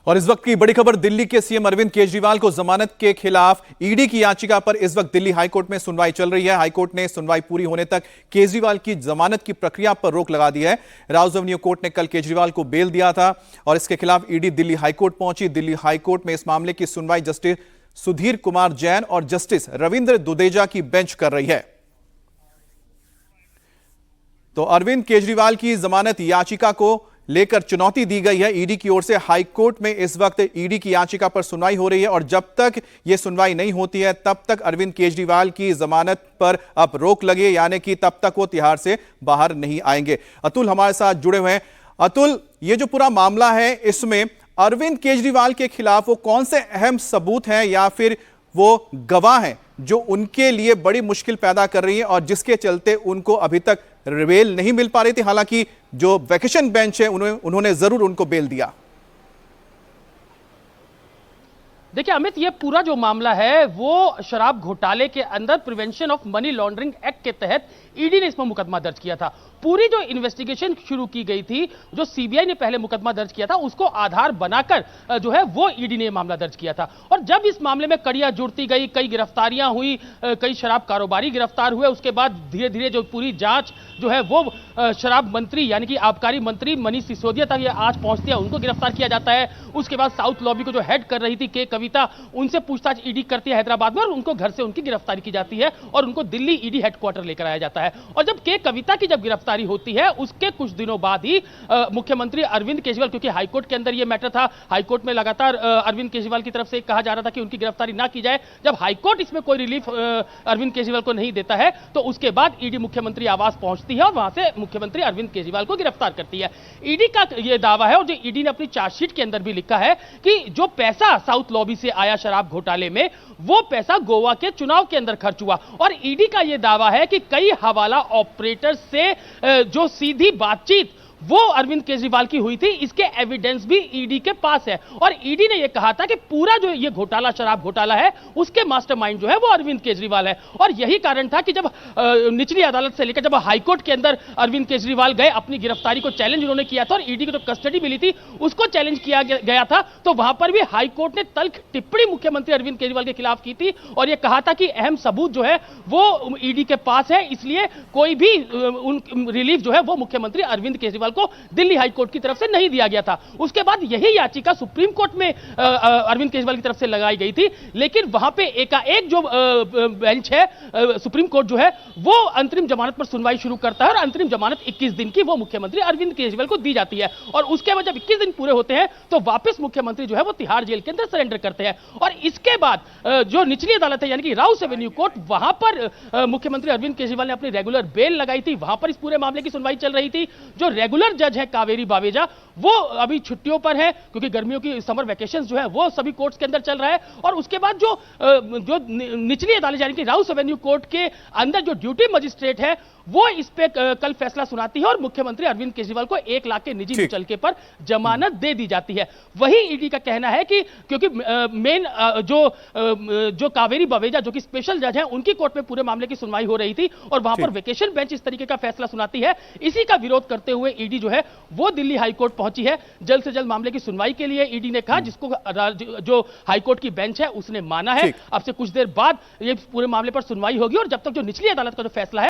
और इस वक्त की बड़ी खबर, दिल्ली के सीएम अरविंद केजरीवाल को जमानत के खिलाफ ईडी की याचिका पर इस वक्त दिल्ली हाईकोर्ट में सुनवाई चल रही है। हाईकोर्ट ने सुनवाई पूरी होने तक केजरीवाल की जमानत की प्रक्रिया पर रोक लगा दी है। राउज एवेन्यू कोर्ट ने कल केजरीवाल को बेल दिया था और इसके खिलाफ ईडी दिल्ली हाईकोर्ट पहुंची। दिल्ली हाईकोर्ट में इस मामले की सुनवाई जस्टिस सुधीर कुमार जैन और जस्टिस रविंद्र दुदेजा की बेंच कर रही है। तो अरविंद केजरीवाल की जमानत याचिका को लेकर चुनौती दी गई है ईडी की ओर से। हाईकोर्ट में इस वक्त ईडी की याचिका पर सुनवाई हो रही है और जब तक यह सुनवाई नहीं होती है तब तक अरविंद केजरीवाल की जमानत पर अब रोक लगे, यानी कि तब तक वो तिहाड़ से बाहर नहीं आएंगे। अतुल हमारे साथ जुड़े हुए हैं। अतुल, ये जो पूरा मामला है इसमें अरविंद केजरीवाल के खिलाफ वो कौन से अहम सबूत हैं या फिर वो गवाह हैं जो उनके लिए बड़ी मुश्किल पैदा कर रही है और जिसके चलते उनको अभी तक बेल नहीं मिल पा रही थी? हालांकि जो वैकेशन बेंच है उन्होंने जरूर उनको बेल दिया। देखिए अमित, ये पूरा जो मामला है वो शराब घोटाले के अंदर prevention of money laundering act के तहत ईडी ने इसमें मुकदमा दर्ज किया था। पूरी जो इन्वेस्टिगेशन शुरू की गई थी, जो सीबीआई ने पहले मुकदमा दर्ज किया था, उसको आधार बनाकर जो है वो ईडी ने मामला दर्ज किया था। और जब इस मामले में कड़ियां जुड़ती गई, कई गिरफ्तारियां हुई, कई शराब कारोबारी गिरफ्तार हुए, उसके बाद धीरे धीरे जो पूरी जांच जो है वो शराब मंत्री यानी कि आबकारी मंत्री मनीष सिसोदिया तक ये आज पहुंचती है, उनको गिरफ्तार किया जाता है। उसके बाद साउथ लॉबी को जो हेड कर रही थी के कविता, उनसे पूछताछ ईडी करती है हैदराबाद में और उनको घर से उनकी गिरफ्तारी की जाती है और उनको दिल्ली ईडी हेडक्वार्टर लेकर आया जाता है। और जब के कविता की जब गिरफ्तारी होती है उसके कुछ दिनों बाद ही मुख्यमंत्री अरविंद केजरीवाल, क्योंकि हाईकोर्ट के अंदर यह मैटर था, हाईकोर्ट में लगातार अरविंद केजरीवाल की तरफ से कहा जा रहा था कि उनकी गिरफ्तारी ना की जाए। जब हाईकोर्ट इसमें कोई रिलीफ अरविंद केजरीवाल को नहीं देता है तो उसके बाद ईडी मुख्यमंत्री आवास पहुंचती है और वहां से मुख्यमंत्री अरविंद केजरीवाल को गिरफ्तार करती है। ईडी का यह दावा है और जो ईडी ने अपनी चार्जशीट के अंदर भी लिखा है कि जो पैसा साउथ लॉबी से आया शराब घोटाले में, वो पैसा गोवा के चुनाव के अंदर खर्च हुआ। और ईडी का यह दावा है कि कई हवाला ऑपरेटर से जो सीधी बातचीत वो अरविंद केजरीवाल की हुई थी, इसके एविडेंस भी ईडी के पास है। और ईडी ने यह कहा था कि पूरा जो ये घोटाला, शराब घोटाला है, उसके मास्टरमाइंड जो है वो अरविंद केजरीवाल है। और यही कारण था कि जब निचली अदालत से लेकर जब हाईकोर्ट के अंदर अरविंद केजरीवाल गए, अपनी गिरफ्तारी को चैलेंज उन्होंने किया था और ईडी को जो कस्टडी मिली थी उसको चैलेंज किया गया था, तो वहां पर भी हाईकोर्ट ने तल्ख टिप्पणी मुख्यमंत्री अरविंद केजरीवाल के खिलाफ की थी और यह कहा था कि अहम सबूत जो है वो ईडी के पास है, इसलिए कोई भी रिलीफ जो है वो मुख्यमंत्री अरविंद केजरीवाल को दिल्ली हाईकोर्ट की तरफ से नहीं दिया गया था। उसके बाद यही याचिका सुप्रीम कोर्ट में अरविंद केजरीवाल की तरफ से लगाई गई थी, लेकिन वहां पे एकाएक जो बेंच है, सुप्रीम कोर्ट जो है वो अंतरिम जमानत पर सुनवाई शुरू करता है और अंतरिम जमानत 21 दिन की वो मुख्यमंत्री अरविंद केजरीवाल को दी जाती है। और उसके बाद जब 21 दिन पूरे होते हैं तो वापस मुख्यमंत्री जो है वो तिहाड़ जेल के अंदर सरेंडर करते हैं। और इसके बाद जो निचली अदालत है यानी कि राउस एवेन्यू कोर्ट, वहां पर मुख्यमंत्री अरविंद केजरीवाल ने अपनी रेगुलर बेल लगाई थी, वहां पर इस पूरे मामले की सुनवाई चल रही थी। जो रेगुलर जज है कावेरी बावेजा, वो अभी छुट्टियों पर है क्योंकि गर्मियों की समर वेकेशंस जो है वो सभी कोर्ट्स के अंदर चल रहा है। और उसके बाद जो निचली अदालत यानी कि राउस एवेन्यू कोर्ट के अंदर जो ड्यूटी मजिस्ट्रेट है वो इस पे कल फैसला सुनाती है और मुख्यमंत्री अरविंद केजरीवाल को 1 लाख के निजी मुचलके पर जमानत दे दी जाती है। वही ईडी का कहना है कि क्योंकि मेन जो कावेरी बवेजा जो कि स्पेशल जज है, उनकी कोर्ट में पूरे मामले की सुनवाई हो रही थी और वहां पर वेकेशन बेंच इस तरीके का फैसला सुनाती है। इसी का विरोध करते हुए ईडी जो है वो दिल्ली हाईकोर्ट पहुंची है। जल्द से जल्द मामले की सुनवाई के लिए ईडी ने कहा, जिसको जो हाईकोर्ट की बेंच है उसने माना है। अब से कुछ देर बाद ये पूरे मामले पर सुनवाई होगी और जब तक जो निचली अदालत का जो फैसला है